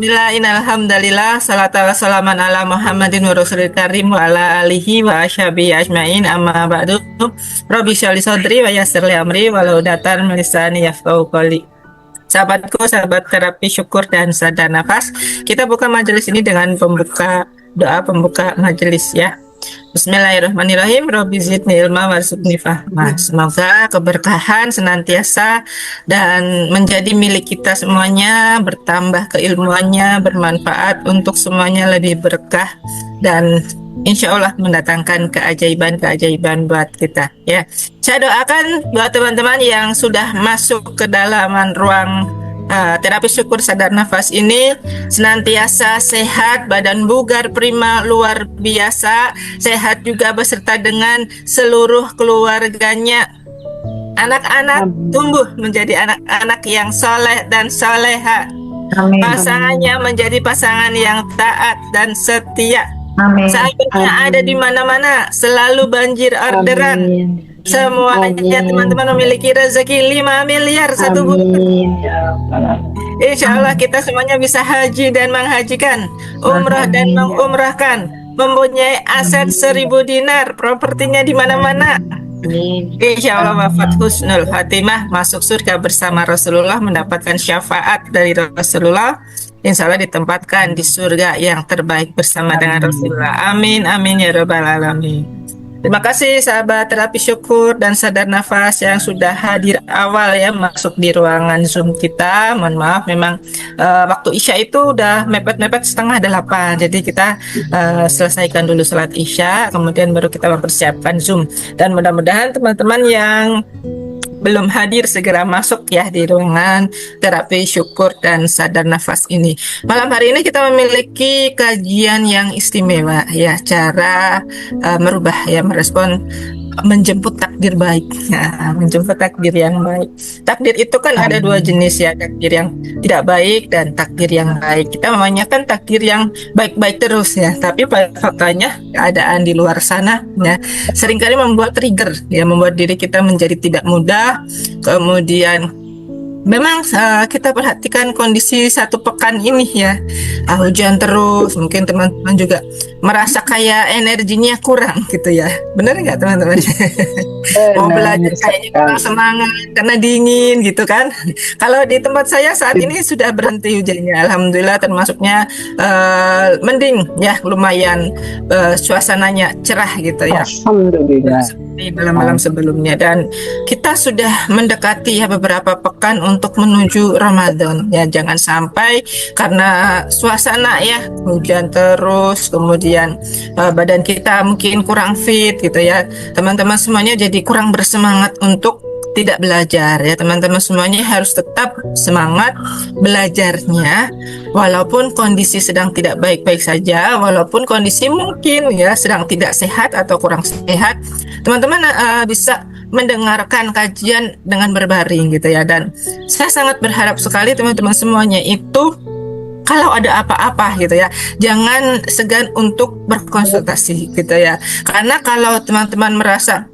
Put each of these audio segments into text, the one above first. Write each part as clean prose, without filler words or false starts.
Bismillah, innalhamdalillah, salatu wassalaman ala Muhammadin wa rasulil karim wa ala alihi wa ashabihi ajmain amma ba'du. Rabbi sholli sodri wa yassir li amri walau datar melisani yafqahu qawli. Sahabatku, sahabat terapi syukur dan sadar nafas, kita buka majelis ini dengan doa pembuka majelis ya. Bismillahirrahmanirrahim. Rabbi zidni ilma warzuqni fahma. Semoga keberkahan senantiasa dan menjadi milik kita semuanya, bertambah keilmuannya, bermanfaat untuk semuanya, lebih berkah dan insya Allah mendatangkan keajaiban-keajaiban buat kita ya. Saya doakan buat teman-teman yang sudah masuk ke dalaman ruang terapi syukur sadar nafas ini senantiasa sehat, badan bugar prima luar biasa, sehat juga beserta dengan seluruh keluarganya. Anak-anak tumbuh menjadi anak-anak yang soleh dan soleha. Amin. Pasangannya menjadi pasangan yang taat dan setia. Amin. Sayurnya ada di mana-mana, selalu banjir orderan. Amin. Semuanya teman-teman memiliki rezeki 5 miliar satu bulan. Insya Allah kita semuanya bisa haji dan menghajikan, umrah dan mengumrahkan, mempunyai aset 1000 dinar, propertinya di mana-mana. Insya Allah wafat husnul khatimah, masuk surga bersama Rasulullah, mendapatkan syafaat dari Rasulullah. Insya Allah ditempatkan di surga yang terbaik bersama dengan Rasulullah. Amin, amin ya rabbal alamin. Terima kasih sahabat terapi syukur dan sadar nafas yang sudah hadir awal ya masuk di ruangan Zoom kita. Mohon maaf memang waktu Isya itu udah mepet-mepet 7:30. Jadi kita selesaikan dulu sholat Isya, kemudian baru kita mempersiapkan Zoom. Dan mudah-mudahan teman-teman yang belum hadir segera masuk ya di ruangan terapi syukur dan sadar nafas ini. Malam hari ini kita memiliki kajian yang istimewa ya, cara merubah ya, merespon, menjemput takdir baik ya, menjemput takdir yang baik. Takdir itu kan ada 2 jenis ya, takdir yang tidak baik dan takdir yang baik. Kita memanyakan takdir yang baik-baik terus ya, tapi faktanya keadaan di luar sana ya seringkali membuat trigger ya, membuat diri kita menjadi tidak mudah. Kemudian memang kita perhatikan kondisi 1 pekan ini ya, hujan terus, mungkin teman-teman juga merasa kayak energinya kurang gitu ya, benar nggak teman-teman? Mau belajar kayaknya kurang semangat karena dingin gitu kan. Kalau di tempat saya saat ini sudah berhenti hujannya, alhamdulillah, termasuknya mending ya, lumayan suasananya cerah gitu ya, alhamdulillah, seperti malam-malam sebelumnya. Dan kita sudah mendekati ya beberapa pekan untuk menuju Ramadan ya, jangan sampai karena suasana ya hujan terus kemudian badan kita mungkin kurang fit gitu ya, teman-teman semuanya jadi kurang bersemangat untuk tidak belajar ya. Teman-teman semuanya harus tetap semangat belajarnya walaupun kondisi sedang tidak baik-baik saja, walaupun kondisi mungkin ya sedang tidak sehat atau kurang sehat, teman-teman bisa mendengarkan kajian dengan berbaring gitu ya. Dan saya sangat berharap sekali teman-teman semuanya itu kalau ada apa-apa gitu ya, jangan segan untuk berkonsultasi gitu ya. Karena kalau teman-teman merasa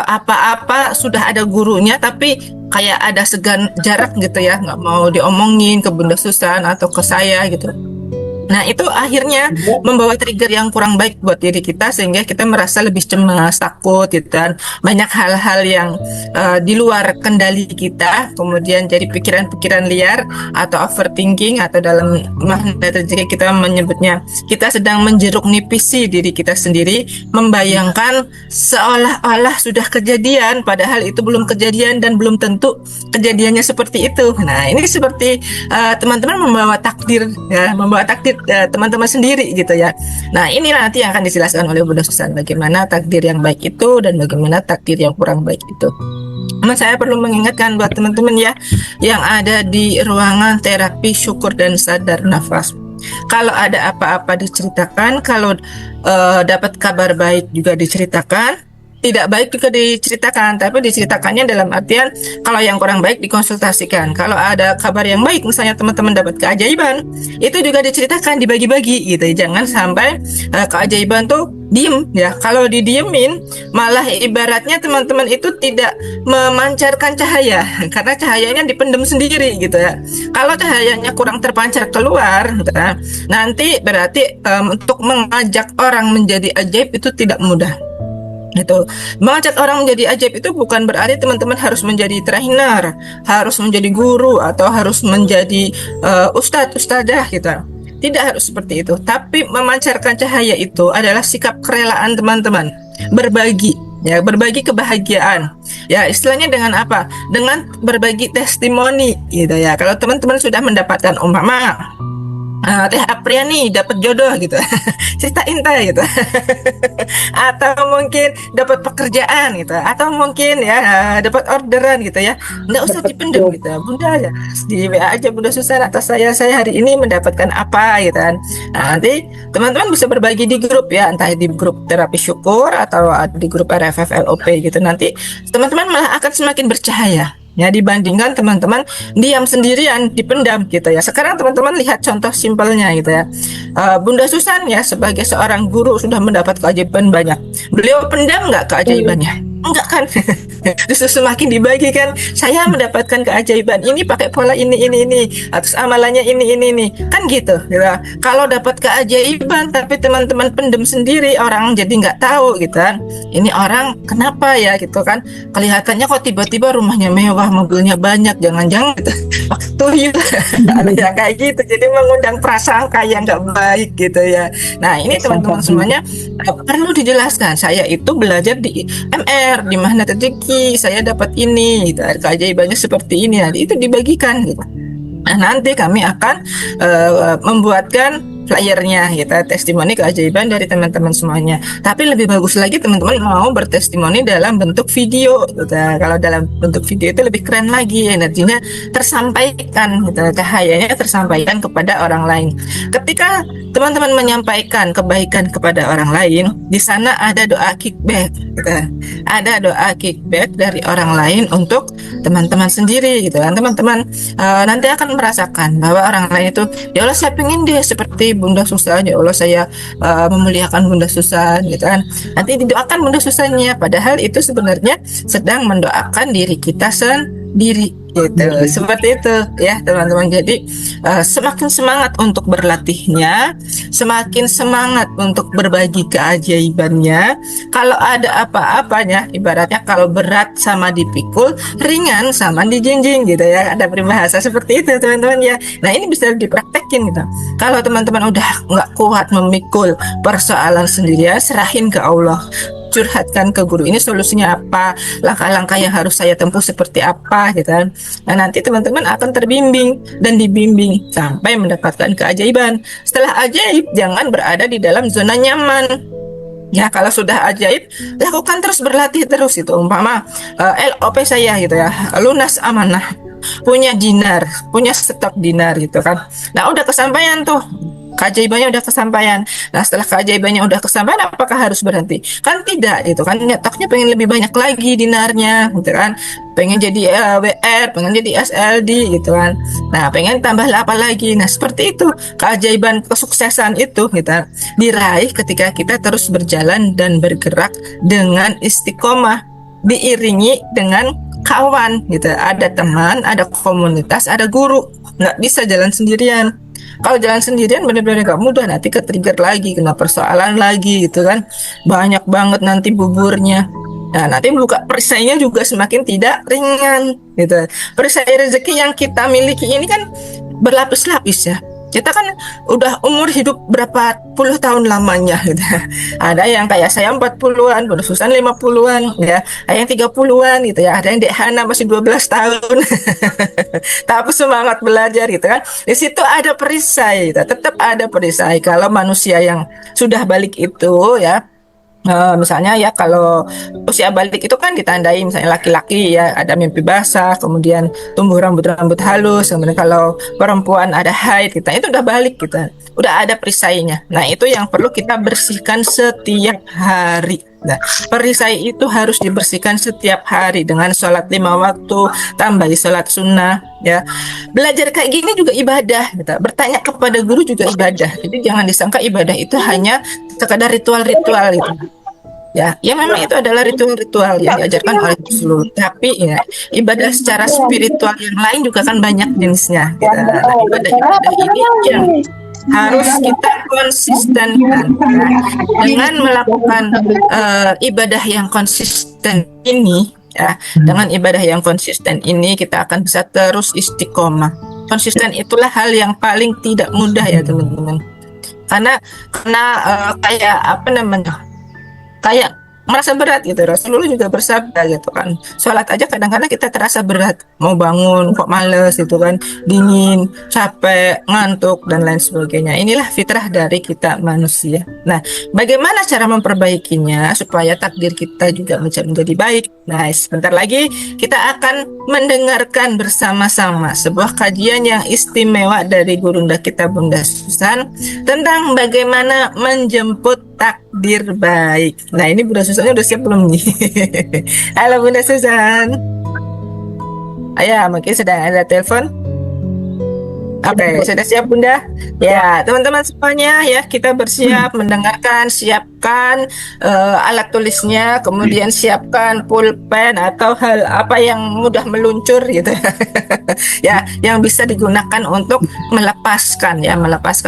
apa-apa sudah ada gurunya tapi kayak ada segan jarak gitu ya, nggak mau diomongin ke Bunda Susan atau ke saya gitu, nah itu akhirnya membawa trigger yang kurang baik buat diri kita, sehingga kita merasa lebih cemas, takut gitu, dan banyak hal-hal yang di luar kendali kita, kemudian jadi pikiran-pikiran liar atau overthinking, atau dalam makna terjadi kita menyebutnya kita sedang menjeruk nipisi diri kita sendiri, membayangkan seolah-olah sudah kejadian padahal itu belum kejadian dan belum tentu kejadiannya seperti itu. Nah ini seperti teman-teman membawa takdir ya, membawa takdir teman-teman sendiri gitu ya. Nah inilah nanti yang akan dijelaskan oleh Bunda Susan, bagaimana takdir yang baik itu dan bagaimana takdir yang kurang baik itu. Namun saya perlu mengingatkan buat teman-teman ya yang ada di ruangan terapi syukur dan sadar nafas, kalau ada apa-apa diceritakan, kalau dapat kabar baik juga diceritakan, tidak baik juga diceritakan, tapi diceritakannya dalam artian kalau yang kurang baik dikonsultasikan. Kalau ada kabar yang baik, misalnya teman-teman dapat keajaiban, itu juga diceritakan, dibagi-bagi gitu. Jangan sampai keajaiban tuh diem ya. Kalau didiemin, malah ibaratnya teman-teman itu tidak memancarkan cahaya, karena cahayanya dipendam sendiri gitu ya. Kalau cahayanya kurang terpancar keluar, gitu ya, nanti berarti untuk mengajak orang menjadi ajaib itu tidak mudah. Itu mengajak orang menjadi ajaib itu bukan berarti teman-teman harus menjadi trainer, harus menjadi guru, atau harus menjadi ustadz ustadzah gitu. Tidak harus seperti itu. Tapi memancarkan cahaya itu adalah sikap kerelaan teman-teman, berbagi. Ya, berbagi kebahagiaan. Ya, istilahnya dengan apa? Dengan berbagi testimoni gitu ya. Kalau teman-teman sudah mendapatkan umpama Teh Apriani dapat jodoh gitu, ceritain teh gitu. Atau mungkin dapat pekerjaan gitu, atau mungkin ya dapat orderan gitu ya, nggak usah dipendam gitu, Bunda ya di WA aja, Bunda Susan atas saya hari ini mendapatkan apa gitu kan. Nah, nanti teman-teman bisa berbagi di grup ya, entah di grup terapi syukur atau di grup RFF LOP gitu. Nanti teman-teman malah akan semakin bercahaya ya, dibandingkan teman-teman diam sendirian, dipendam gitu ya. Sekarang teman-teman lihat contoh simpelnya gitu ya. Bunda Susan ya sebagai seorang guru sudah mendapat keajaiban banyak. Beliau pendam nggak keajaibannya? Enggak kan? Justru semakin dibagikan, saya mendapatkan keajaiban ini pakai pola ini, atas amalannya ini kan gitu. Kalau dapat keajaiban tapi teman-teman pendem sendiri, orang jadi nggak tahu gitu kan. Ini orang kenapa ya gitu kan? Kelihatannya kok tiba-tiba rumahnya mewah, mobilnya banyak, jangan-jangan gitu. Waktu ada yang kayak gitu, jadi mengundang prasangka yang nggak baik gitu ya. Nah ini teman-teman semuanya perlu dijelaskan. Saya itu belajar di MR, di mana rezeki saya dapat ini gitu, keajaibannya seperti ini, nanti itu dibagikan gitu. Nah, nanti kami akan membuatkan flyernya gitu, testimoni keajaiban dari teman-teman semuanya. Tapi lebih bagus lagi teman-teman mau bertestimoni dalam bentuk video gitu. Kalau dalam bentuk video itu lebih keren lagi, energinya tersampaikan gitu, cahayanya tersampaikan kepada orang lain. Ketika teman-teman menyampaikan kebaikan kepada orang lain, di sana ada doa kickback gitu. Ada doa kickback dari orang lain untuk teman-teman sendiri gitu kan. Teman-teman nanti akan merasakan bahwa orang lain itu, ya Allah saya pengen dia seperti Bunda Susan, ya Allah saya memuliakan Bunda Susan gitu kan. Nanti didoakan Bunda Susannya, padahal itu sebenarnya sedang mendoakan diri kita sendiri gitu. Seperti itu ya teman-teman. Jadi semakin semangat untuk berlatihnya, semakin semangat untuk berbagi keajaibannya. Kalau ada apa-apanya, ibaratnya kalau berat sama dipikul, ringan sama dijinjing gitu ya. Ada peribahasa seperti itu teman-teman ya. Nah ini bisa dipraktekin gitu. Kalau teman-teman udah nggak kuat memikul persoalan sendirian, serahin ke Allah, curhatkan ke guru, ini solusinya apa, langkah-langkah yang harus saya tempuh seperti apa gitu kan. Nah nanti teman-teman akan terbimbing dan dibimbing sampai mendapatkan keajaiban. Setelah ajaib, jangan berada di dalam zona nyaman. Ya kalau sudah ajaib, lakukan terus, berlatih terus itu. Umpama LOP saya gitu ya, lunas amanah, punya dinar, punya stok dinar gitu kan. Nah udah kesampaian tuh, keajaibannya udah kesampaian. Nah setelah keajaibannya udah kesampaian, apakah harus berhenti? Kan tidak gitu kan. Nyatoknya pengen lebih banyak lagi dinarnya gitu kan. Pengen jadi WR, pengen jadi SLD gitu kan. Nah pengen tambah apa lagi. Nah seperti itu keajaiban kesuksesan itu kita diraih ketika kita terus berjalan dan bergerak dengan istiqomah, diiringi dengan kawan gitu. Ada teman, ada komunitas, ada guru. Nggak bisa jalan sendirian. Kalau jalan sendirian benar-benar gak mudah, nanti ke-trigger lagi, kena persoalan lagi gitu kan. Banyak banget nanti buburnya. Nah nanti buka perisainya juga semakin tidak ringan gitu. Perisai rezeki yang kita miliki ini kan berlapis-lapis ya. Kita kan udah umur hidup berapa puluh tahun lamanya gitu. Ada yang kayak saya 40-an, Bunda Susan 50-an ya. Ada yang 30-an gitu ya. Ada yang Dek Hana masih 12 tahun. Tapi semangat belajar gitu kan. Di situ ada perisai, gitu. Tetap ada perisai. Kalau manusia yang sudah balik itu ya, misalnya ya kalau usia balik itu kan ditandai misalnya laki-laki ya ada mimpi basah, kemudian tumbuh rambut-rambut halus, kemudian kalau perempuan ada haid kita itu udah balik kita, udah ada perisainya. Nah itu yang perlu kita bersihkan setiap hari Nah, perisai itu harus dibersihkan setiap hari dengan sholat 5 waktu, tambahi sholat sunnah, ya. Belajar kayak gini juga ibadah, gitu. Bertanya kepada guru juga ibadah. Jadi jangan disangka ibadah itu hanya sekadar ritual-ritual gitu. Ya memang itu adalah ritual-ritual yang diajarkan oleh Rasulullah. Tapi ya ibadah secara spiritual yang lain juga kan banyak jenisnya. Gitu. Nah, ibadah-ibadah ini yang harus kita konsistenkan. Nah, dengan melakukan ibadah yang konsisten ini, ya, dengan ibadah yang konsisten ini kita akan bisa terus istiqomah. Konsisten itulah hal yang paling tidak mudah ya teman-teman. Karena kayak apa namanya? Kayak merasa berat gitu. Rasulullah juga bersabda gitu kan. Sholat aja kadang-kadang kita terasa berat. Mau bangun kok males gitu kan. Dingin, capek, ngantuk dan lain sebagainya. Inilah fitrah dari kita manusia. Nah, bagaimana cara memperbaikinya supaya takdir kita juga menjadi baik? Nah, sebentar lagi kita akan mendengarkan bersama-sama sebuah kajian yang istimewa dari gurunda kita Bunda Susan tentang bagaimana menjemput takdir baik. Nah, ini Bunda Susannya udah siap belum nih? Halo Bunda Susan. Ayah, mungkin sedang ada telepon. Oke, sudah siap Bunda? Ya, teman-teman semuanya ya, kita bersiap mendengarkan, siapkan alat tulisnya, kemudian siapkan pulpen atau hal apa yang mudah meluncur gitu. Ya, yang bisa digunakan untuk melepaskan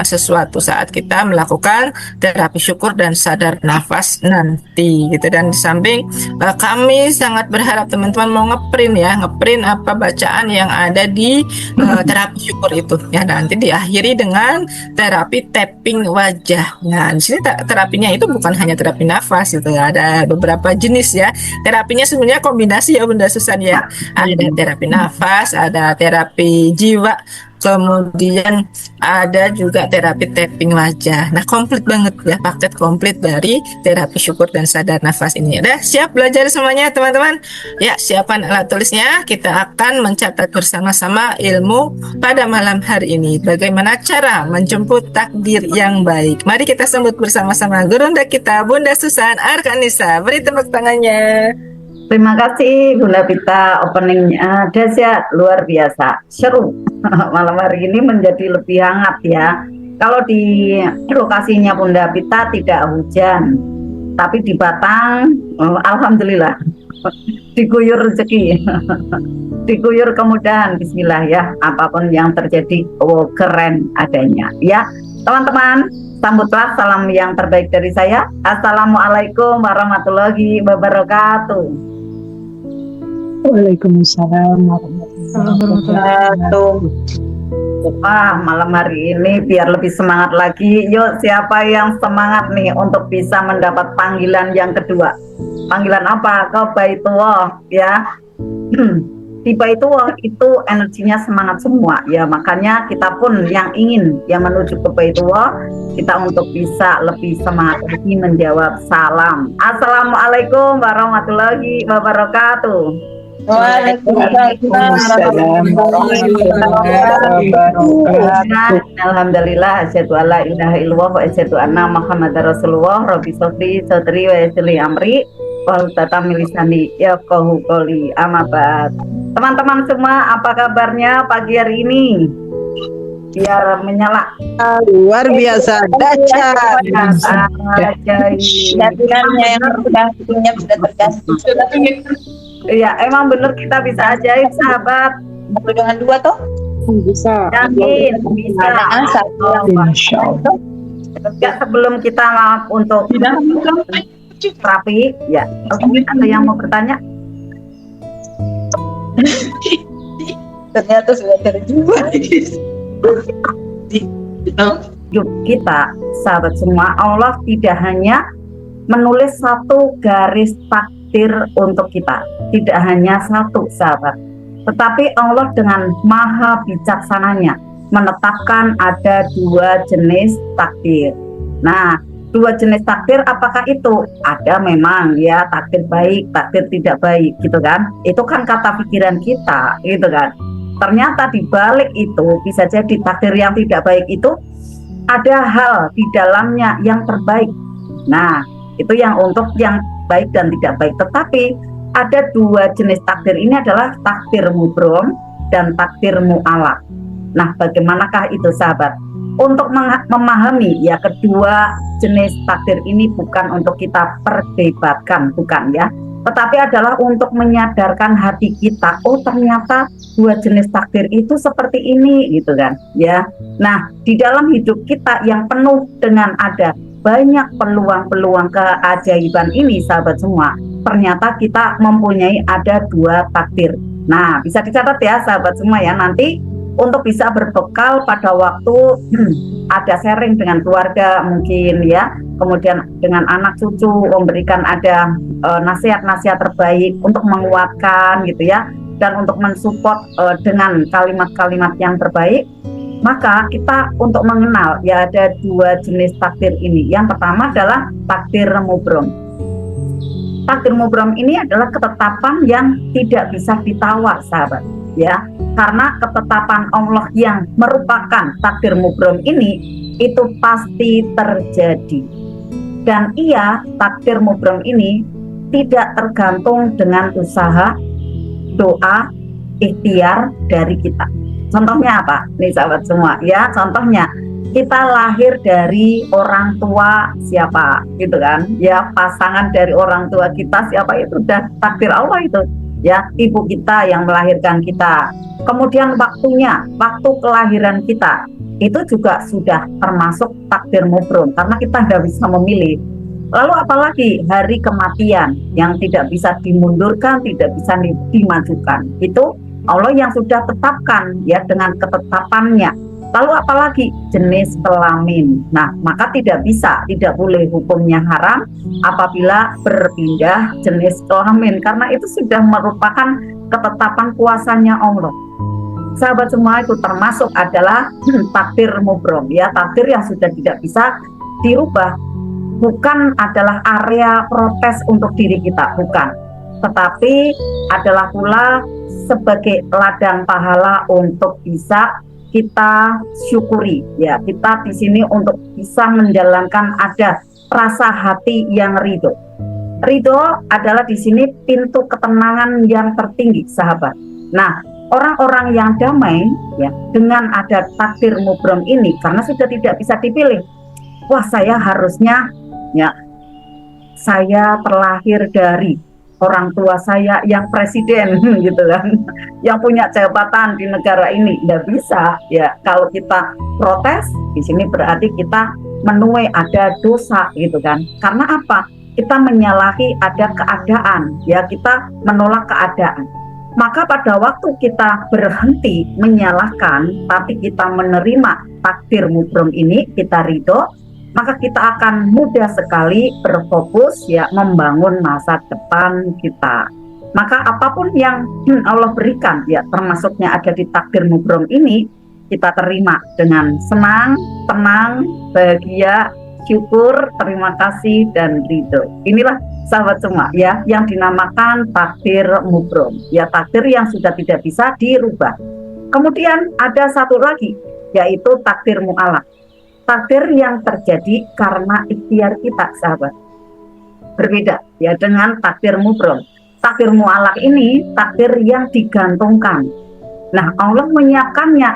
sesuatu saat kita melakukan terapi syukur dan sadar nafas nanti gitu. Dan di samping kami sangat berharap teman-teman mau ngeprint apa bacaan yang ada di terapi syukur itu. Ya, nanti diakhiri dengan terapi tapping wajah. Nah, di sini terapinya itu bukan hanya terapi nafas gitu. Ada beberapa jenis ya. Terapinya sebenarnya kombinasi ya Bunda Susan ya. Ada terapi nafas, ada terapi jiwa, kemudian ada juga terapi tapping wajah. Nah, komplit banget ya, paket komplit dari terapi syukur dan sadar nafas ini. Udah siap belajar semuanya teman-teman? Ya, siapkan alat tulisnya. Kita akan mencatat bersama-sama ilmu pada malam hari ini. Bagaimana cara menjemput takdir yang baik. Mari kita sambut bersama-sama gurunda kita Bunda Susan Arkanisa. Beri tepuk tangannya. Terima kasih Bunda Pita, openingnya dahsyat, luar biasa, seru. Malam hari ini menjadi lebih hangat ya. Kalau di lokasinya Bunda Pita tidak hujan, tapi di Batang, alhamdulillah, diguyur rezeki, diguyur kemudahan. Bismillah ya, apapun yang terjadi, keren adanya ya, teman-teman. Sambutlah salam yang terbaik dari saya. Assalamualaikum warahmatullahi wabarakatuh. Waalaikumsalam warahmatullahi wabarakatuh. Wah, malam hari ini biar lebih semangat lagi. Yuk, siapa yang semangat nih untuk bisa mendapat panggilan yang kedua? Panggilan apa? Ke Baitullah ya. Di Baitullah itu energinya semangat semua ya. Makanya kita pun yang ingin yang menuju ke Baitullah, kita untuk bisa lebih semangat lagi menjawab salam. Assalamualaikum warahmatullahi wabarakatuh. Waalaikumsalam warahmatullahi wabarakatuh. Alhamdulillah, asyhadu alla ilaha illallah wa asyhadu anna Muhammadar Rasulullah. Rabbi sholli sadri wa yassir amri wa tatamil lisani yafqahu qouli. Amma ba'd. Teman-teman semua, apa kabarnya pagi hari ini? Biar menyala. Luar biasa, dahsyat. Jadinya yang sudah terkasih. Iya, emang bener kita bisa ajaib sahabat. Dengan dua toh? Bisa. Yakin bisa. Insya Allah. Ya, sebelum kita untuk terapi, ya. Ada yang mau bertanya? Ternyata sudah terjual. Yuk kita, sahabat semua, Allah tidak hanya menulis satu garis takdir untuk kita. Tidak hanya satu, sahabat, tetapi Allah dengan maha bijaksananya menetapkan ada dua jenis takdir. Nah, dua jenis takdir apakah itu? Ada memang ya, takdir baik, takdir tidak baik gitu kan. Itu kan kata pikiran kita gitu kan. Ternyata di balik itu bisa jadi takdir yang tidak baik itu ada hal di dalamnya yang terbaik. Nah, itu yang untuk yang baik dan tidak baik. Tetapi ada dua jenis takdir ini adalah takdir mubrom dan takdir mu'alaq. Nah, bagaimanakah itu sahabat? Untuk memahami ya kedua jenis takdir ini bukan untuk kita perdebatkan, bukan ya, tetapi adalah untuk menyadarkan hati kita, oh ternyata dua jenis takdir itu seperti ini gitu kan ya. Nah, di dalam hidup kita yang penuh dengan ada banyak peluang-peluang keajaiban ini sahabat semua, ternyata kita mempunyai ada dua takdir. Nah, bisa dicatat ya sahabat semua ya, nanti untuk bisa berbekal pada waktu ada sharing dengan keluarga mungkin ya, kemudian dengan anak cucu memberikan ada nasihat-nasihat terbaik untuk menguatkan gitu ya, dan untuk mensupport dengan kalimat-kalimat yang terbaik. Maka kita untuk mengenal ya ada dua jenis takdir ini. Yang pertama adalah takdir mubrom. Takdir mubrom ini adalah ketetapan yang tidak bisa ditawar sahabat ya, karena ketetapan Allah yang merupakan takdir mubrom ini itu pasti terjadi, dan ia takdir mubrom ini tidak tergantung dengan usaha, doa, ikhtiar dari kita. Contohnya apa nih sahabat semua ya, contohnya kita lahir dari orang tua siapa gitu kan ya, pasangan dari orang tua kita siapa itu udah takdir Allah itu ya, ibu kita yang melahirkan kita, kemudian waktu kelahiran kita itu juga sudah termasuk takdir mubrom karena kita nggak bisa memilih. Lalu apalagi hari kematian yang tidak bisa dimundurkan, tidak bisa dimajukan, itu Allah yang sudah tetapkan ya dengan ketetapannya. Lalu apalagi jenis kelamin. Nah, maka tidak boleh hukumnya haram apabila berpindah jenis kelamin, karena itu sudah merupakan ketetapan kuasanya Allah. Sahabat semua, itu termasuk adalah takdir mubrom ya, takdir yang sudah tidak bisa dirubah. Bukan adalah area protes untuk diri kita, bukan, tetapi adalah pula sebagai ladang pahala untuk bisa kita syukuri ya. Kita di sini untuk bisa menjalankan ada rasa hati yang ridho. Ridho adalah di sini pintu ketenangan yang tertinggi sahabat. Nah, orang-orang yang damai ya dengan ada takdir mubrom ini, karena sudah tidak bisa dipilih. Wah, saya harusnya ya, saya terlahir dari orang tua saya yang presiden gitu kan, yang punya jabatan di negara ini. Nggak bisa ya, kalau kita protes di sini berarti kita menuai ada dosa gitu kan. Karena apa? Kita menyalahi ada keadaan ya, kita menolak keadaan. Maka pada waktu kita berhenti menyalahkan tapi kita menerima takdir mubrom ini, kita ridho, maka kita akan mudah sekali berfokus ya membangun masa depan kita. Maka apapun yang Allah berikan ya, termasuknya ada di takdir mubrom ini, kita terima dengan senang, tenang, bahagia, syukur, terima kasih, dan ridho. Inilah sahabat semua ya yang dinamakan takdir mubrom ya, takdir yang sudah tidak bisa dirubah. Kemudian ada satu lagi yaitu takdir mu'alaq, takdir yang terjadi karena ikhtiar kita sahabat. Berbeda ya dengan takdir mubrom. Takdir mu'alaq ini takdir yang digantungkan. Nah, Allah menyiapkannya,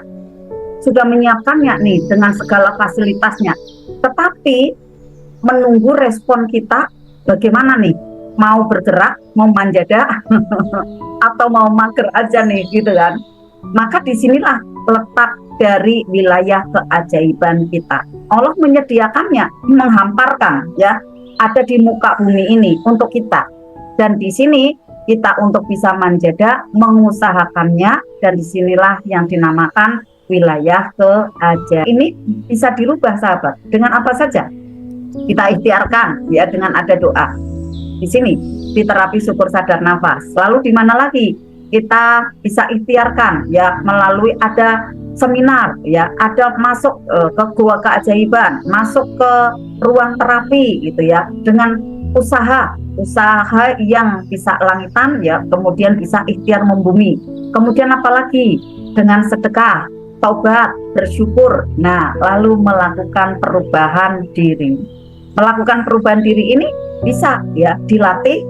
sudah menyiapkannya nih dengan segala fasilitasnya. Tetapi menunggu respon kita bagaimana nih? Mau bergerak, mau manjada, atau mau mager aja nih gitu kan. Maka disinilah letak dari wilayah keajaiban kita. Allah menyediakannya, menghamparkan ya, ada di muka bumi ini untuk kita. Dan di sini kita untuk bisa manjada, mengusahakannya, dan disinilah yang dinamakan wilayah keajaiban. Ini bisa dirubah sahabat dengan apa saja. Kita ikhtiarkan ya dengan ada doa. Di sini di terapi syukur sadar nafas. Lalu di mana lagi kita bisa ikhtiarkan ya melalui ada seminar ya, ada masuk ke gua keajaiban, masuk ke ruang terapi gitu ya, dengan usaha yang bisa langitan ya, kemudian bisa ikhtiar membumi. Kemudian apalagi dengan sedekah, taubat, bersyukur, nah lalu melakukan perubahan diri. melakukan perubahan diri ini bisa ya dilatih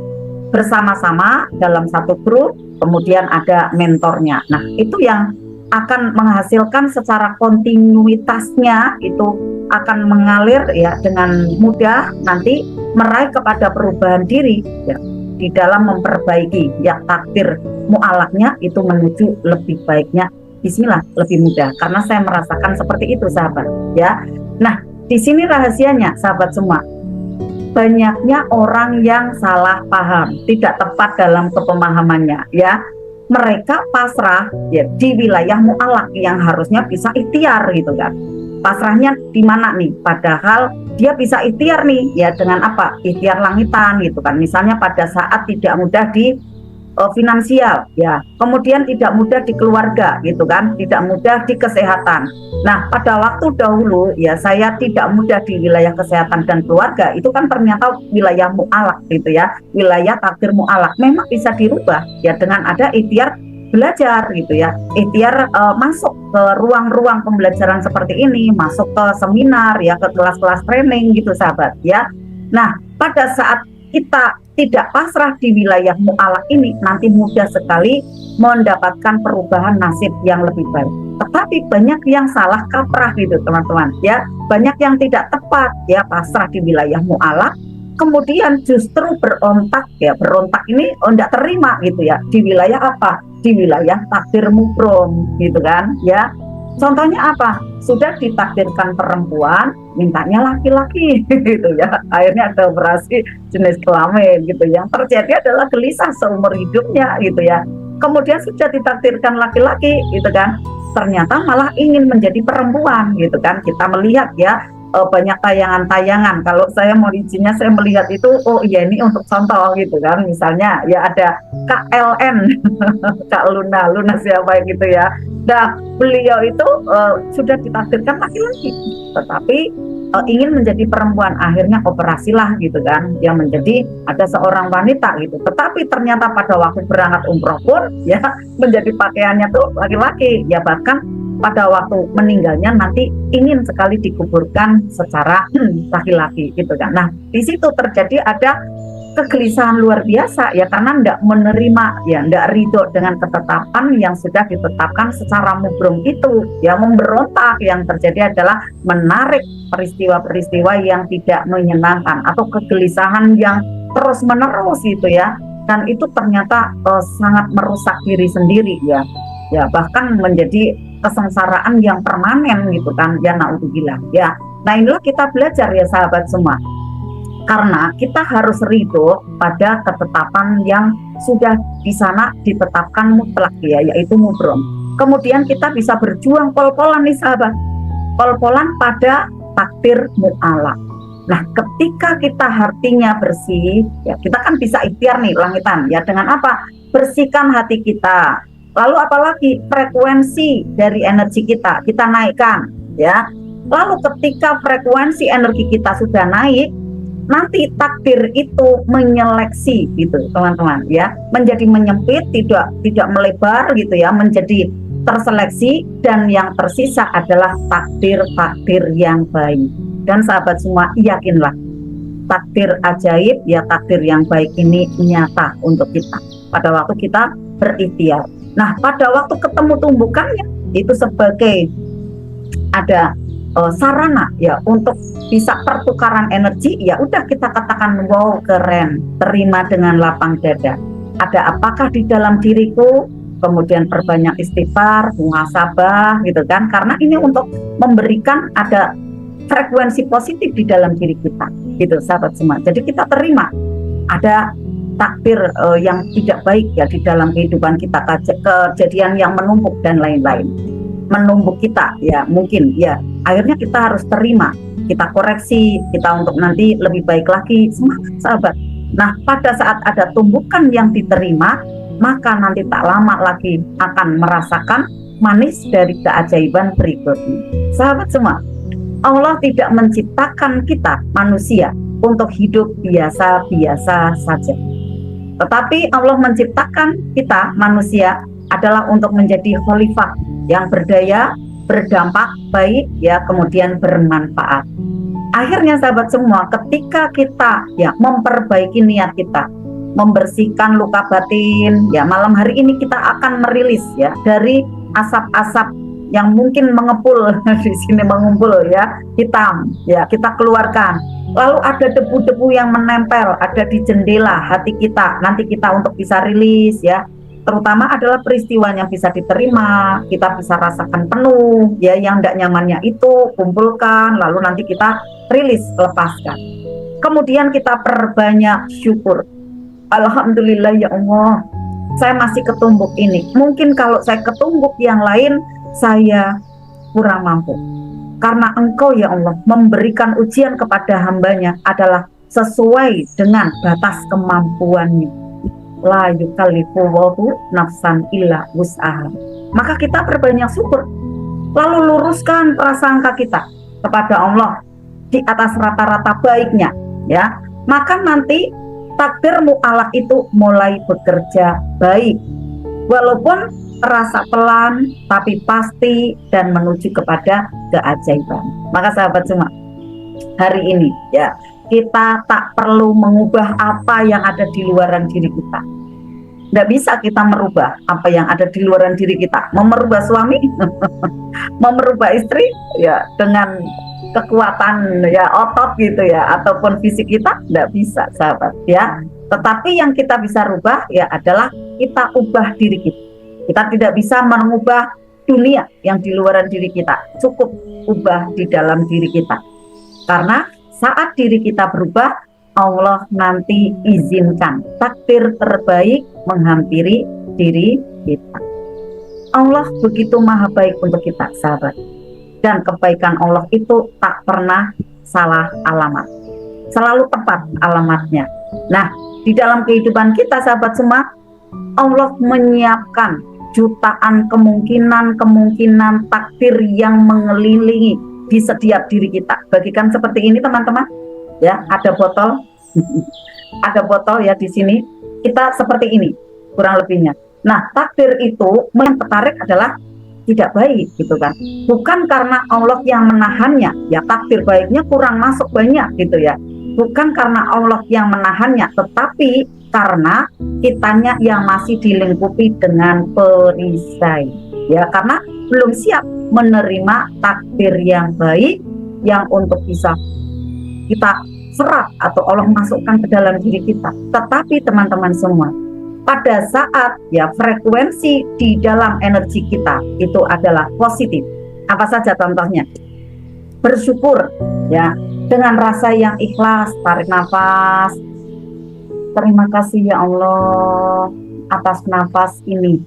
bersama-sama dalam satu grup, kemudian ada mentornya. Nah, itu yang akan menghasilkan secara kontinuitasnya itu akan mengalir ya dengan mudah nanti meraih kepada perubahan diri ya, di dalam memperbaiki ya takdir mu'alaknya itu menuju lebih baiknya. Bismillah, lebih mudah karena saya merasakan seperti itu sahabat ya. Nah, di sini rahasianya sahabat semua. Banyaknya orang yang salah paham, tidak tepat dalam kepemahamannya ya. Mereka pasrah ya di wilayah mu'alak yang harusnya bisa ikhtiar gitu kan. Pasrahnya di mana nih? Padahal dia bisa ikhtiar nih ya dengan apa? Ikhtiar langitan gitu kan. Misalnya pada saat tidak mudah di finansial ya, kemudian tidak mudah di keluarga gitu kan, tidak mudah di kesehatan. Nah, pada waktu dahulu ya saya tidak mudah di wilayah kesehatan dan keluarga, itu kan ternyata wilayah mu'alak gitu ya, wilayah takdir mu'alak. Memang bisa dirubah ya dengan ada ikhtiar belajar gitu ya, ikhtiar masuk ke ruang-ruang pembelajaran seperti ini, masuk ke seminar ya, ke kelas-kelas training gitu sahabat ya. Nah, pada saat kita tidak pasrah di wilayah mu'alak ini, nanti mudah sekali mendapatkan perubahan nasib yang lebih baik. Tetapi banyak yang salah kaprah gitu teman-teman ya, banyak yang tidak tepat ya pasrah di wilayah mu'alak, kemudian justru berontak ya, berontak ini tidak terima gitu ya di wilayah apa? Di wilayah takdir mubrom gitu kan ya. Contohnya apa? Sudah ditakdirkan perempuan, mintanya laki-laki gitu ya. Akhirnya ada operasi jenis kelamin gitu. Yang terjadi adalah gelisah seumur hidupnya gitu ya. Kemudian sudah ditakdirkan laki-laki gitu kan, ternyata malah ingin menjadi perempuan gitu kan. Kita melihat ya banyak tayangan-tayangan. Kalau saya mau izinnya saya melihat itu, oh iya ini untuk contoh gitu kan. Misalnya ya ada KLN, Kak Luna siapa gitu ya. Nah, beliau itu sudah ditakdirkan laki-laki, tetapi ingin menjadi perempuan, akhirnya operasilah gitu kan, yang menjadi ada seorang wanita gitu. Tetapi ternyata pada waktu berangkat umroh pun ya menjadi pakaiannya tuh laki-laki, ya bahkan pada waktu meninggalnya nanti ingin sekali dikuburkan secara laki-laki gitu kan. Nah, di situ terjadi ada kegelisahan luar biasa ya, karena tidak menerima ya, tidak ridho dengan ketetapan yang sudah ditetapkan secara mubrom itu ya, memberontak. Yang terjadi adalah menarik peristiwa-peristiwa yang tidak menyenangkan atau kegelisahan yang terus menerus gitu ya, dan itu ternyata sangat merusak diri sendiri ya bahkan menjadi kesengsaraan yang permanen gitu kan ya, naudzubillah ya. Nah, inilah kita belajar ya sahabat semua, karena kita harus ridho pada ketetapan yang sudah di sana ditetapkan mutlak ya, yaitu mubrom. Kemudian kita bisa berjuang pol-polan nih sahabat, pol-polan pada takdir mu'alak. Nah, ketika kita hatinya bersih ya, kita kan bisa ikhtiar nih langitan ya, dengan apa? Bersihkan hati kita. Lalu apalagi frekuensi dari energi kita naikkan ya. Lalu ketika frekuensi energi kita sudah naik, nanti takdir itu menyeleksi gitu teman-teman ya, menjadi menyempit, tidak melebar gitu ya, menjadi terseleksi, dan yang tersisa adalah takdir-takdir yang baik. Dan sahabat semua, yakinlah takdir ajaib ya, takdir yang baik ini nyata untuk kita pada waktu kita berikhtiar. Nah, pada waktu ketemu tumbukannya itu sebagai ada sarana ya untuk bisa pertukaran energi, ya udah kita katakan wow keren, terima dengan lapang dada. Ada apakah di dalam diriku? Kemudian perbanyak istighfar, muhasabah gitu kan, karena ini untuk memberikan ada frekuensi positif di dalam diri kita gitu sahabat semua. Jadi kita terima ada takdir yang tidak baik ya di dalam kehidupan kita, kejadian yang menumpuk dan lain-lain menumpuk kita ya, mungkin ya akhirnya kita harus terima, kita koreksi, kita untuk nanti lebih baik lagi, semangat sahabat. Nah, pada saat ada tumbukan yang diterima, maka nanti tak lama lagi akan merasakan manis dari keajaiban berikutnya. Sahabat semua, Allah tidak menciptakan kita manusia untuk hidup biasa-biasa saja, tetapi Allah menciptakan kita manusia adalah untuk menjadi khalifah yang berdaya, berdampak baik ya, kemudian bermanfaat. Akhirnya sahabat semua, ketika kita ya memperbaiki niat kita, membersihkan luka batin, ya malam hari ini kita akan merilis ya dari asap-asap yang mungkin mengepul di sini, mengumpul ya, hitam ya, kita keluarkan. Lalu ada debu-debu yang menempel ada di jendela hati kita, nanti kita untuk bisa rilis ya. Terutama adalah peristiwa yang bisa diterima, kita bisa rasakan penuh ya, yang tidak nyamannya itu kumpulkan, lalu nanti kita rilis, lepaskan. Kemudian kita perbanyak syukur. Alhamdulillah ya Allah, saya masih ketumbuk ini. Mungkin kalau saya ketumbuk yang lain, saya kurang mampu. Karena Engkau ya Allah memberikan ujian kepada hambanya adalah sesuai dengan batas kemampuannya. La yukallifullahu nafsan illa wus'aha. Maka kita perbanyak syukur, lalu luruskan prasangka kita kepada Allah di atas rata-rata baiknya ya. Maka nanti takdir mu'alaf itu mulai bekerja baik, walaupun terasa pelan tapi pasti dan menuju kepada keajaiban. Maka sahabat semua, hari ini ya, kita tak perlu mengubah apa yang ada di luaran diri kita. Tidak bisa kita merubah apa yang ada di luaran diri kita. Merubah suami, merubah istri ya dengan kekuatan ya otot gitu ya, ataupun fisik kita tidak bisa sahabat ya. Tetapi yang kita bisa rubah ya adalah kita ubah diri kita. Kita tidak bisa mengubah dunia yang di luaran diri kita, cukup ubah di dalam diri kita. Karena saat diri kita berubah, Allah nanti izinkan takdir terbaik menghampiri diri kita. Allah begitu maha baik untuk kita sahabat, dan kebaikan Allah itu tak pernah salah alamat, selalu tepat alamatnya. Nah, di dalam kehidupan kita sahabat semua, Allah menyiapkan jutaan kemungkinan takdir yang mengelilingi di setiap diri kita. Bagikan seperti ini teman-teman ya, ada botol ada botol ya di sini, kita seperti ini kurang lebihnya. Nah, takdir itu yang tertarik adalah tidak baik gitu kan, bukan karena Allah yang menahannya ya, takdir baiknya kurang masuk banyak gitu ya, bukan karena Allah yang menahannya, tetapi karena kitanya yang masih dilingkupi dengan perisai ya, karena belum siap menerima takdir yang baik yang untuk bisa kita serap atau Allah masukkan ke dalam diri kita. Tetapi teman-teman semua, pada saat ya frekuensi di dalam energi kita itu adalah positif. Apa saja contohnya? Bersyukur ya, dengan rasa yang ikhlas, tarik nafas. Terima kasih ya Allah atas nafas ini.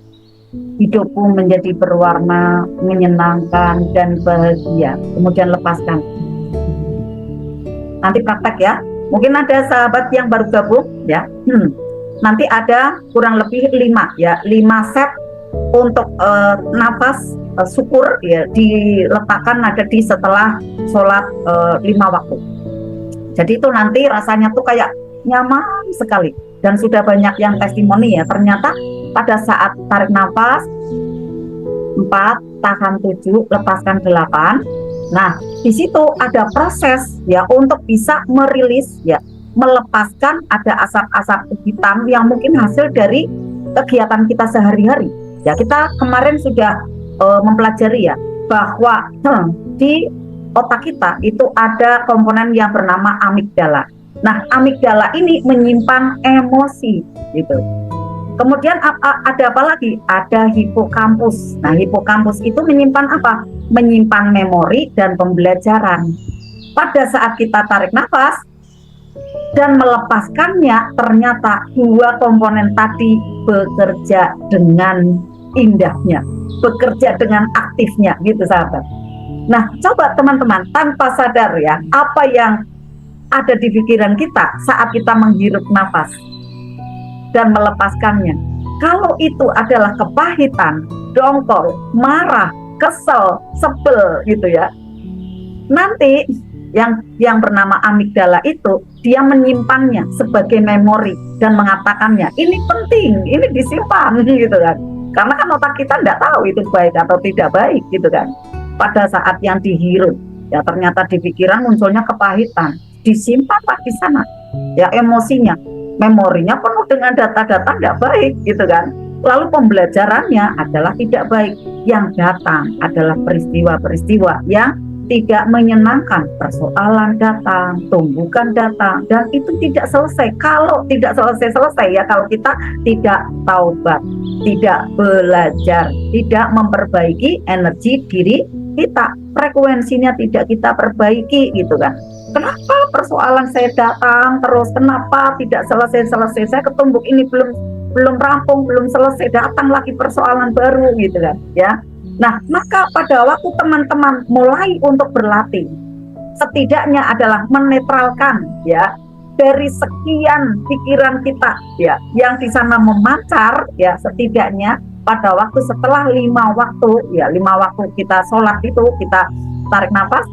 Hidupku menjadi berwarna, menyenangkan dan bahagia. Kemudian lepaskan. Nanti praktek ya. Mungkin ada sahabat yang baru gabung ya. Nanti ada kurang lebih 5 set untuk nafas syukur ya, diletakkan ada di setelah sholat 5 waktu. Jadi itu nanti rasanya tuh kayak nyaman sekali, dan sudah banyak yang testimoni ya, ternyata pada saat tarik nafas 4, tahan 7, lepaskan 8. Nah, di situ ada proses ya untuk bisa merilis ya, melepaskan ada asap-asap hitam yang mungkin hasil dari kegiatan kita sehari-hari. Ya, kita kemarin sudah mempelajari ya bahwa di otak kita itu ada komponen yang bernama amigdala. Nah, amigdala ini menyimpan emosi gitu. Kemudian ada apa lagi? Ada hipokampus. Nah, hipokampus itu menyimpan apa? Menyimpan memori dan pembelajaran. Pada saat kita tarik nafas dan melepaskannya, ternyata 2 komponen tadi bekerja dengan indahnya, bekerja dengan aktifnya gitu sahabat. Nah, coba teman-teman tanpa sadar ya, apa yang ada di pikiran kita saat kita menghirup nafas dan melepaskannya. Kalau itu adalah kepahitan, dongkol, marah, kesel, sebel gitu ya, nanti yang bernama amigdala itu dia menyimpannya sebagai memori dan mengatakannya ini penting, ini disimpan gitu kan. Karena kan otak kita tidak tahu itu baik atau tidak baik gitu kan. Pada saat yang dihirup Ya ternyata di pikiran munculnya kepahitan, disimpan Pak di sana. Ya emosinya, memorinya penuh dengan data-data tidak baik gitu kan. Lalu pembelajarannya adalah tidak baik. Yang datang adalah peristiwa-peristiwa yang tidak menyenangkan. Persoalan datang, tumbukan datang, dan itu tidak selesai. Kalau tidak selesai-selesai ya, kalau kita tidak taubat, tidak belajar, tidak memperbaiki energi diri kita, frekuensinya tidak kita perbaiki gitu kan. Kenapa persoalan saya datang terus? Kenapa tidak selesai-selesai? Saya ketumbuk ini belum rampung, belum selesai, datang lagi persoalan baru gitu kan ya. Nah, maka pada waktu teman-teman mulai untuk berlatih, setidaknya adalah menetralkan ya dari sekian pikiran kita ya yang di sana memancar ya, setidaknya pada waktu setelah 5 waktu ya, 5 waktu kita sholat itu kita tarik nafas,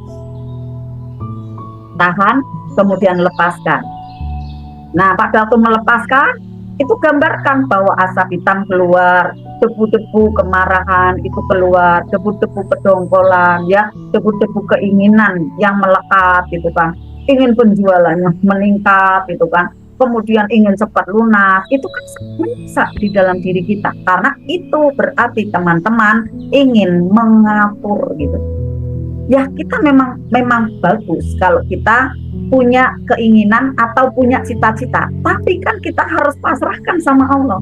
tahan, kemudian lepaskan. Nah, pada waktu melepaskan itu gambarkan bahwa asap hitam keluar, debu-debu kemarahan itu keluar, debu-debu kedongkolan ya, debu-debu keinginan yang melekat gitu kan, ingin penjualannya meningkat gitu kan, kemudian ingin cepat lunas, itu kan bisa di dalam diri kita, karena itu berarti teman-teman ingin mengatur gitu ya. Kita memang bagus kalau kita punya keinginan atau punya cita-cita, tapi kan kita harus pasrahkan sama Allah.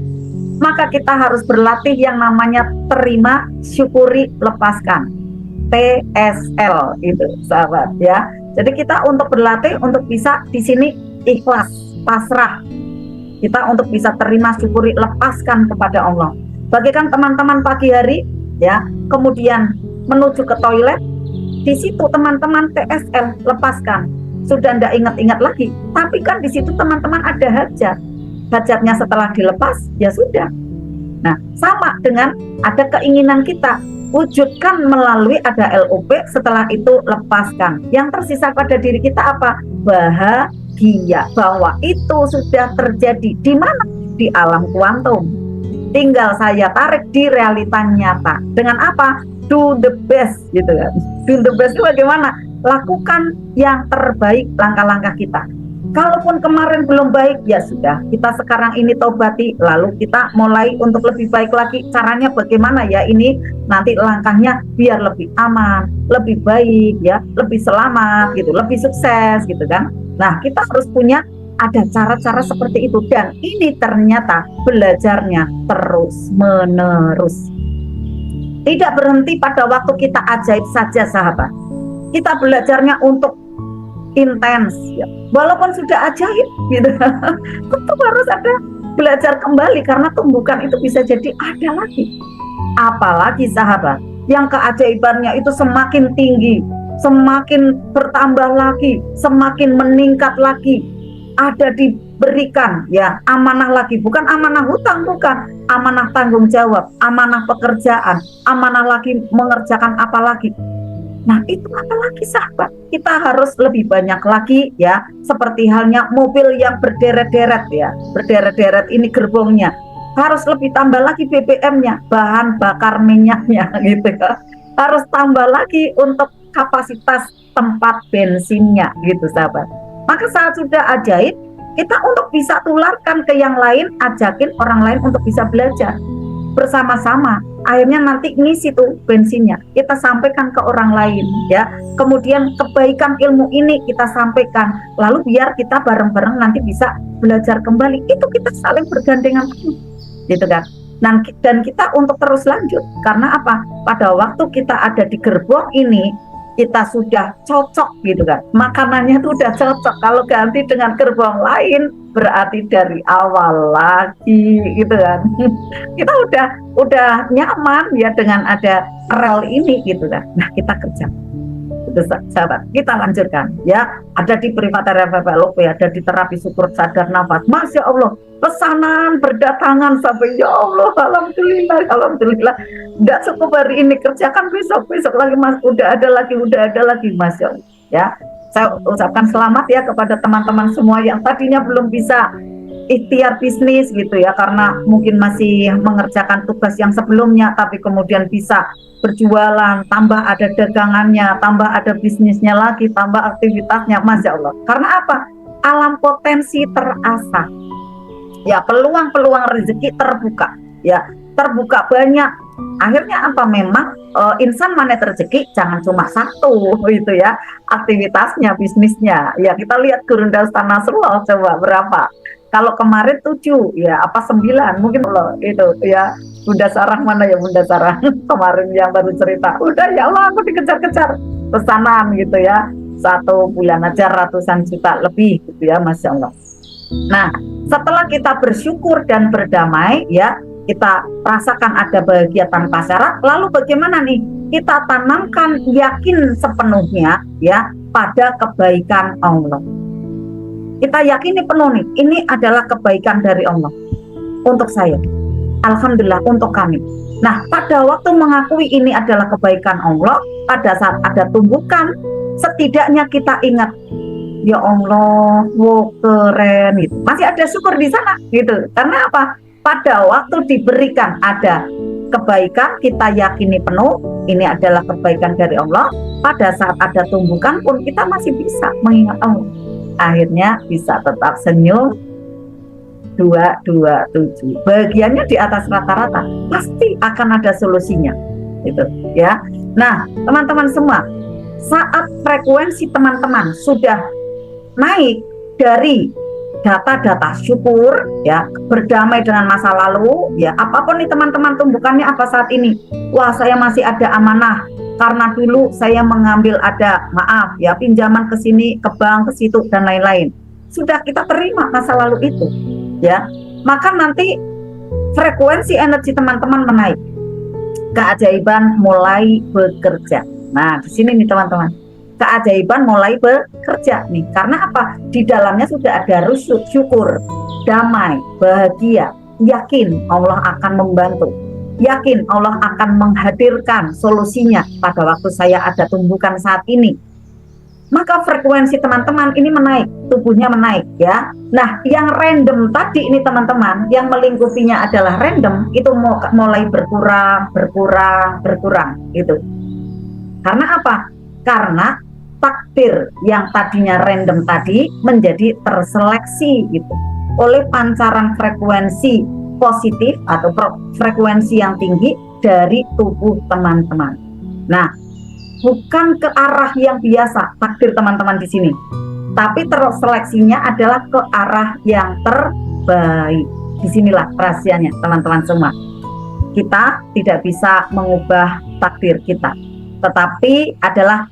Maka kita harus berlatih yang namanya terima, syukuri, lepaskan, TSL itu sahabat ya. Jadi kita untuk berlatih untuk bisa di sini ikhlas, pasrah, kita untuk bisa terima, syukuri, lepaskan kepada Allah. Bagikan teman-teman pagi hari ya, kemudian menuju ke toilet, di situ teman-teman TSL, lepaskan. Sudah tidak ingat-ingat lagi, tapi kan di situ teman-teman ada hajat. Hajatnya setelah dilepas ya sudah. Nah, sama dengan ada keinginan kita, wujudkan melalui ada LOP, setelah itu lepaskan. Yang tersisa pada diri kita apa? Bahagia, bahwa itu sudah terjadi. Di mana? Di alam kuantum. Tinggal saya tarik di realita nyata. Dengan apa? Do the best gitu kan. Do the best itu bagaimana? Lakukan yang terbaik langkah-langkah kita. Kalaupun kemarin belum baik, ya sudah, kita sekarang ini tobati, lalu kita mulai untuk lebih baik lagi. Caranya bagaimana ya? Ini nanti langkahnya biar lebih aman, lebih baik ya, lebih selamat gitu, lebih sukses gitu kan. Nah, kita harus punya ada cara-cara seperti itu, dan ini ternyata belajarnya terus menerus. Tidak berhenti pada waktu kita ajaib saja sahabat. Kita belajarnya untuk intens ya. Walaupun sudah ajaib gitu, tetap harus ada belajar kembali, karena tumbukan itu bisa jadi ada lagi. Apalagi sahabat, yang keajaibannya itu semakin tinggi, semakin bertambah lagi, semakin meningkat lagi, ada diberikan ya amanah lagi, bukan amanah hutang, bukan amanah tanggung jawab, amanah pekerjaan, amanah lagi mengerjakan apa lagi. Nah, itu apalagi sahabat, kita harus lebih banyak lagi ya, seperti halnya mobil yang berderet-deret ya, berderet-deret ini gerbongnya, harus lebih tambah lagi BBM-nya, bahan bakar minyaknya gitu ya, harus tambah lagi untuk kapasitas tempat bensinnya gitu sahabat. Maka saat sudah ajaib, kita untuk bisa tularkan ke yang lain, ajakin orang lain untuk bisa belajar bersama-sama. Akhirnya nanti ngisi tuh bensinnya, kita sampaikan ke orang lain ya. Kemudian kebaikan ilmu ini kita sampaikan, lalu biar kita bareng-bareng nanti bisa belajar kembali. Itu kita saling bergandengan gitu kan. Dan kita untuk terus lanjut, karena apa? Pada waktu kita ada di gerbong ini, kita sudah cocok gitu kan, makanannya tuh udah cocok. Kalau ganti dengan gerbong lain berarti dari awal lagi gitu kan. Kita udah nyaman ya dengan ada rel ini gitu kan. Nah, kita kerja itu sahabat, kita lanjutkan ya. Ada di Private Revival, ada di terapi syukur sadar nafas. Masya Allah, pesanan berdatangan sampai ya Allah, alhamdulillah. Nggak cukup hari ini, kerjakan besok lagi mas, udah ada lagi Masya Allah ya. Saya ucapkan selamat ya kepada teman-teman semua yang tadinya belum bisa ikhtiar bisnis gitu ya, karena mungkin masih mengerjakan tugas yang sebelumnya, tapi kemudian bisa berjualan, tambah ada dagangannya, tambah ada bisnisnya lagi, tambah aktivitasnya, Masya Allah. Karena apa? Alam potensi terasa, ya, peluang-peluang rezeki terbuka, ya, terbuka banyak. Akhirnya apa? Memang insan magnet rezeki jangan cuma satu itu ya, aktivitasnya, bisnisnya. Ya, kita lihat Gurunda Ustaz Nasrullah coba berapa. Kalau kemarin 7, ya apa 9 mungkin loh itu ya. Bunda Sarah mana ya, Bunda Sarah kemarin yang baru cerita. Udah ya Allah, aku dikejar-kejar pesanan gitu ya. 1 bulan aja ratusan juta lebih gitu ya, Masya Allah. Nah, setelah kita bersyukur dan berdamai ya, kita rasakan ada bahagia tanpa syarat, lalu bagaimana nih? Kita tanamkan yakin sepenuhnya ya pada kebaikan Allah. Kita yakini penuh nih, ini adalah kebaikan dari Allah untuk saya. Alhamdulillah untuk kami. Nah, pada waktu mengakui ini adalah kebaikan Allah, pada saat ada tumbukan, setidaknya kita ingat, ya Allah, wow, keren gitu. Masih ada syukur di sana gitu. Karena apa? Pada waktu diberikan ada kebaikan, kita yakini penuh, ini adalah kebaikan dari Allah. Pada saat ada tumbukan pun kita masih bisa mengingat Allah. Akhirnya bisa tetap senyum. 227 bagiannya di atas rata-rata, pasti akan ada solusinya gitu ya. Nah, teman-teman semua, saat frekuensi teman-teman sudah naik dari data-data syukur ya, berdamai dengan masa lalu ya, apapun nih teman-teman tumbukannya apa saat ini, wah saya masih ada amanah karena dulu saya mengambil ada maaf ya pinjaman ke sini, ke bank, ke situ dan lain-lain, sudah kita terima masa lalu itu ya, maka nanti frekuensi energi teman-teman menaik, keajaiban mulai bekerja. Nah, di sini nih teman-teman, keajaiban mulai bekerja nih. Karena apa? Di dalamnya sudah ada syukur, damai, bahagia, yakin Allah akan membantu, yakin Allah akan menghadirkan solusinya pada waktu saya ada tumbukan saat ini. Maka frekuensi teman-teman ini menaik, tubuhnya menaik ya. Nah, yang random tadi ini teman-teman, yang melingkupinya adalah random, itu mulai berkurang gitu. Karena apa? Karena takdir yang tadinya random tadi menjadi terseleksi gitu oleh pancaran frekuensi positif atau frekuensi yang tinggi dari tubuh teman-teman. Nah, bukan ke arah yang biasa takdir teman-teman di sini, tapi terseleksinya adalah ke arah yang terbaik. Disinilah rahasianya teman-teman semua. Kita tidak bisa mengubah takdir kita, tetapi adalah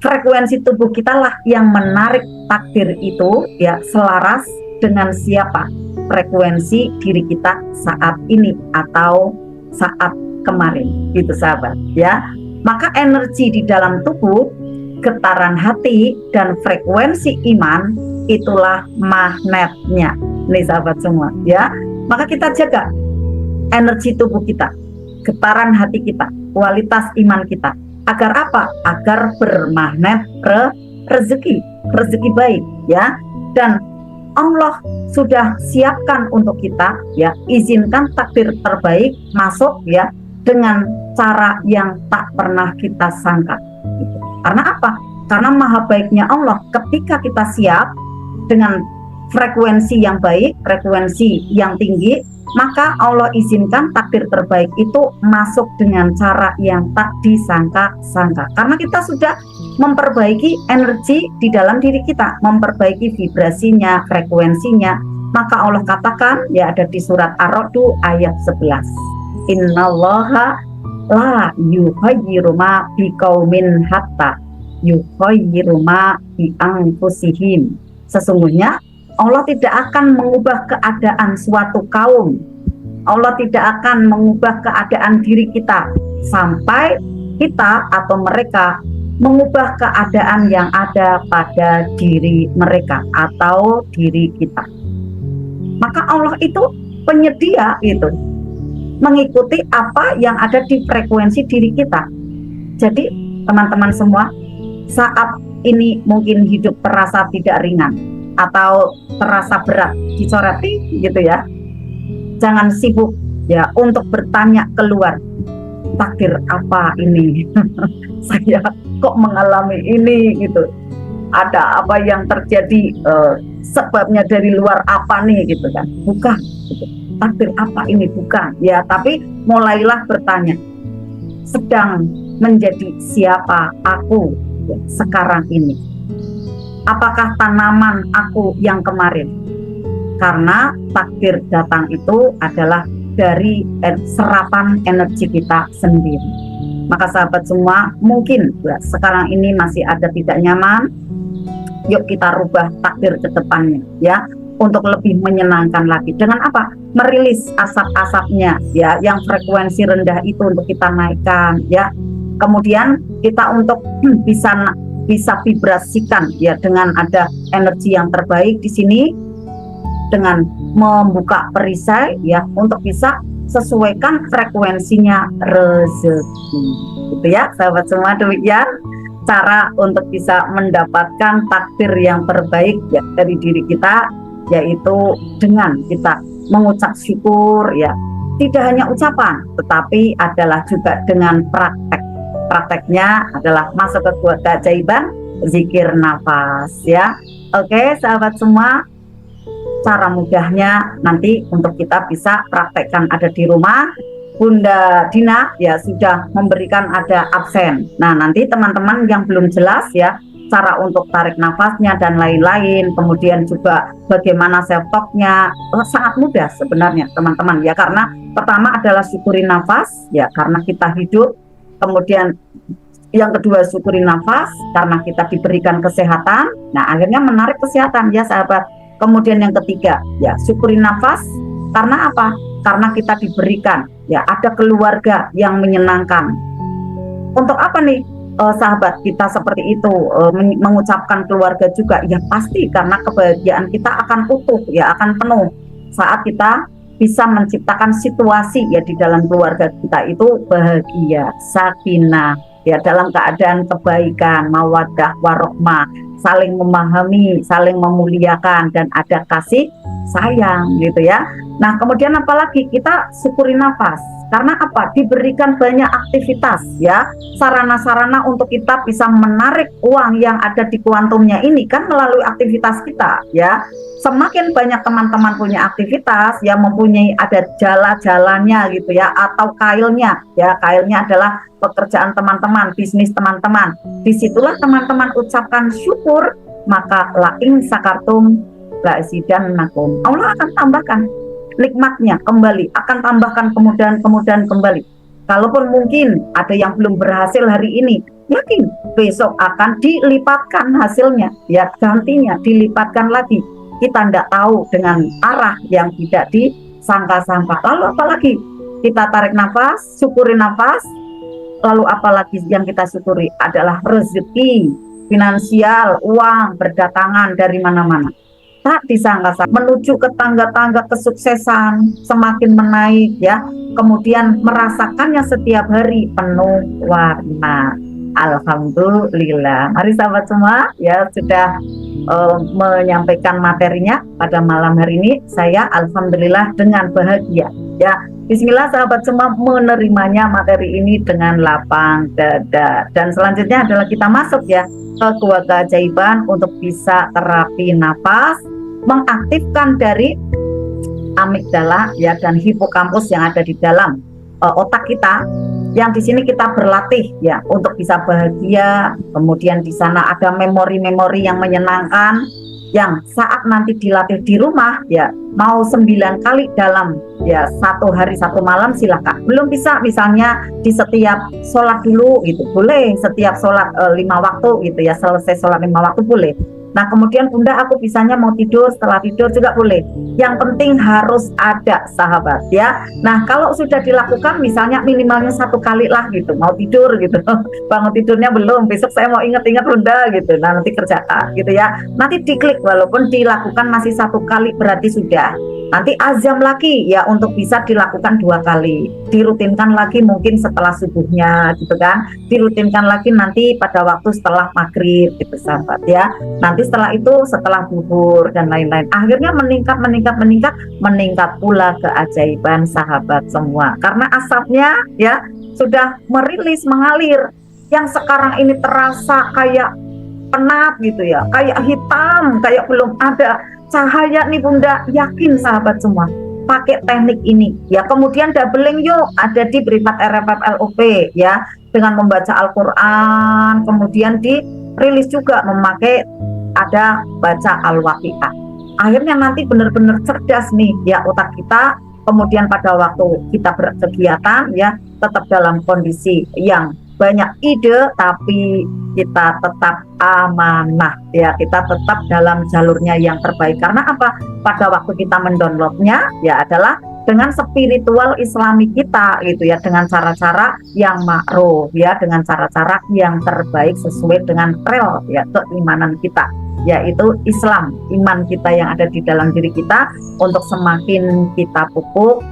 frekuensi tubuh kita lah yang menarik takdir itu ya selaras dengan siapa frekuensi diri kita saat ini atau saat kemarin, gitu sahabat ya. Maka energi di dalam tubuh, getaran hati, dan frekuensi iman, itulah magnetnya. Nih sahabat semua ya. Maka kita jaga energi tubuh kita, getaran hati kita, kualitas iman kita. Agar apa? Agar bermagnet rezeki baik ya. Dan Allah sudah siapkan untuk kita ya, izinkan takdir terbaik masuk ya, dengan cara yang tak pernah kita sangka gitu. Karena apa? Karena maha baiknya Allah, ketika kita siap dengan frekuensi yang baik, frekuensi yang tinggi, maka Allah izinkan takdir terbaik itu masuk dengan cara yang tak disangka-sangka. Karena kita sudah memperbaiki energi di dalam diri kita, memperbaiki vibrasinya, frekuensinya. Maka Allah katakan, ya ada di surat Ar-Ra'd ayat 11. Innallaha la yughayyiru ma biqaumin hatta yughayyiru ma bi anfusihim. Sesungguhnya Allah tidak akan mengubah keadaan suatu kaum. Allah tidak akan mengubah keadaan diri kita sampai kita atau mereka mengubah keadaan yang ada pada diri mereka atau diri kita. Maka Allah itu penyedia itu, mengikuti apa yang ada di frekuensi diri kita. Jadi teman-teman semua, saat ini mungkin hidup terasa tidak ringan, atau terasa berat dicoret gitu ya. Jangan sibuk ya untuk bertanya keluar, takdir apa ini? Saya kok mengalami ini gitu. Ada apa yang terjadi, sebabnya dari luar apa nih gitu kan? Bukan gitu. Takdir apa ini? Bukan ya, tapi mulailah bertanya, sedang menjadi siapa aku ya, sekarang ini? Apakah tanaman aku yang kemarin? Karena takdir datang itu adalah dari serapan energi kita sendiri. Maka sahabat semua, mungkin ya, sekarang ini masih ada tidak nyaman, yuk kita rubah takdir ke depannya ya, untuk lebih menyenangkan lagi. Dengan apa? Merilis asap-asapnya ya, yang frekuensi rendah itu untuk kita naikkan ya. Kemudian kita untuk bisa vibrasikan ya dengan ada energi yang terbaik di sini, dengan membuka perisai ya untuk bisa sesuaikan frekuensinya rezeki. Gitu ya, sahabat semua, demikian cara untuk bisa mendapatkan takdir yang terbaik ya dari diri kita, yaitu dengan kita mengucap syukur ya. Tidak hanya ucapan, tetapi adalah juga dengan praktek. Prakteknya adalah masuk ke keajaiban zikir nafas ya. Oke sahabat semua, cara mudahnya nanti untuk kita bisa praktekkan ada di rumah. Bunda Dina ya sudah memberikan ada absen. Nah nanti teman-teman yang belum jelas ya cara untuk tarik nafasnya dan lain-lain, kemudian juga bagaimana self talknya, sangat mudah sebenarnya teman-teman ya. Karena pertama adalah syukuri nafas ya, karena kita hidup. Kemudian yang kedua syukuri nafas karena kita diberikan kesehatan. Nah akhirnya menarik kesehatan ya sahabat. Kemudian yang ketiga ya syukuri nafas karena apa? Karena kita diberikan ya ada keluarga yang menyenangkan. Untuk apa nih sahabat kita seperti itu mengucapkan keluarga juga? Ya pasti karena kebahagiaan kita akan utuh ya, akan penuh saat kita bisa menciptakan situasi ya di dalam keluarga kita itu bahagia, sakinah ya, dalam keadaan kebaikan, mawaddah warohmah, saling memahami, saling memuliakan, dan ada kasih sayang gitu ya. Nah kemudian apalagi kita syukuri nafas karena apa? Diberikan banyak aktivitas ya, sarana-sarana untuk kita bisa menarik uang yang ada di kuantumnya ini kan melalui aktivitas kita ya. Semakin banyak teman-teman punya aktivitas ya, mempunyai ada jalan-jalannya gitu ya, atau kailnya ya, kailnya adalah pekerjaan teman-teman, bisnis teman-teman. Disitulah teman-teman ucapkan syukur, maka laing sakartum la'zidan nakum. Allah akan tambahkan nikmatnya kembali, akan tambahkan kemudahan-kemudahan kembali. Kalaupun mungkin ada yang belum berhasil hari ini, yakin besok akan dilipatkan hasilnya ya, gantinya dilipatkan lagi. Kita tidak tahu dengan arah yang tidak disangka-sangka. Lalu apalagi kita tarik nafas, syukuri nafas. Lalu apalagi yang kita syukuri adalah rezeki, finansial, uang berdatangan dari mana-mana. Tak disangka-sangka menuju ke tangga-tangga kesuksesan semakin menaik ya. Kemudian merasakannya setiap hari penuh warna. Alhamdulillah. Mari sahabat semua ya sudah menyampaikan materinya pada malam hari ini. Saya alhamdulillah dengan bahagia ya. Bismillah sahabat semua menerimanya materi ini dengan lapang dada. Dan selanjutnya adalah kita masuk ya ke gua keajaiban untuk bisa terapi nafas, mengaktifkan dari amigdala ya dan hipokampus yang ada di dalam otak kita. Yang di sini kita berlatih ya untuk bisa bahagia. Kemudian di sana ada memori-memori yang menyenangkan yang saat nanti dilatih di rumah ya, mau 9 kali dalam ya 1 hari 1 malam silakan. Belum bisa misalnya di setiap sholat dulu gitu boleh, setiap sholat 5 waktu gitu ya, selesai sholat 5 waktu boleh. Nah kemudian bunda aku bisanya mau tidur, setelah tidur juga boleh. Yang penting harus ada sahabat ya. Nah kalau sudah dilakukan misalnya minimalnya 1 kali lah gitu, mau tidur gitu, bangun tidurnya belum, besok saya mau ingat-ingat bunda gitu, nah nanti kerjakan gitu ya. Nanti diklik walaupun dilakukan masih 1 kali berarti sudah Nanti azam lagi ya untuk bisa dilakukan 2 kali, dirutinkan lagi mungkin setelah subuhnya gitu kan, dirutinkan lagi nanti pada waktu setelah maghrib gitu sahabat ya. Nanti setelah itu setelah duhur dan lain-lain. Akhirnya meningkat pula keajaiban sahabat semua. Karena asapnya ya sudah merilis mengalir. Yang sekarang ini terasa kayak penat gitu ya, kayak hitam, kayak belum ada cahaya nih Bunda. Yakin sahabat semua pakai teknik ini ya. Kemudian doubling yuk ada di Privat RFF LOP ya, dengan membaca Al-Quran, kemudian dirilis juga memakai ada baca Al-Waqiah. Akhirnya nanti benar-benar cerdas nih ya otak kita. Kemudian pada waktu kita berkegiatan ya tetap dalam kondisi yang banyak ide, tapi kita tetap amanah ya, kita tetap dalam jalurnya yang terbaik. Karena apa? Pada waktu kita mendownloadnya ya adalah dengan spiritual Islami kita gitu ya, dengan cara-cara yang makruh ya, dengan cara-cara yang terbaik sesuai dengan rel ya keimanan kita, yaitu Islam, iman kita yang ada di dalam diri kita. Untuk semakin kita pupuk,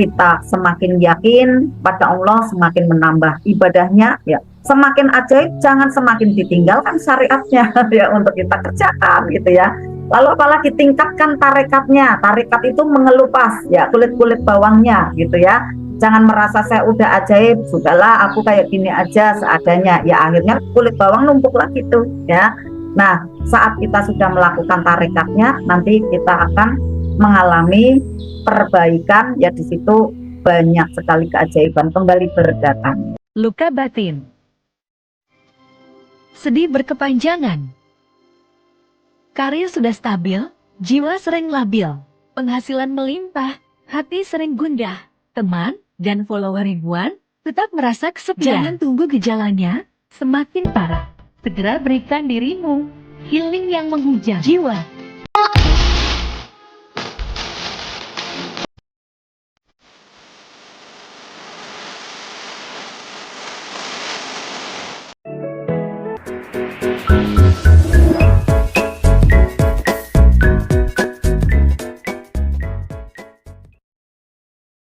kita semakin yakin pada Allah, semakin menambah ibadahnya ya, semakin ajaib. Jangan semakin ditinggalkan syariatnya ya untuk kita kerjakan gitu ya. Lalu apalagi tingkatkan tarekatnya. Tarekat itu mengelupas ya kulit-kulit bawangnya gitu ya. Jangan merasa saya udah ajaib, sudahlah aku kayak gini aja seadanya ya, akhirnya kulit bawang numpuk lagi tuh ya. Nah, saat kita sudah melakukan tarekatnya, nanti kita akan mengalami perbaikan ya, di situ banyak sekali keajaiban kembali berdatang. Luka batin. Sedih berkepanjangan. Karir sudah stabil, jiwa sering labil, penghasilan melimpah, hati sering gundah, teman dan follower ribuan tetap merasa kesepian. Jangan tunggu gejalanya semakin parah. Segera berikan dirimu healing yang menghujam jiwa.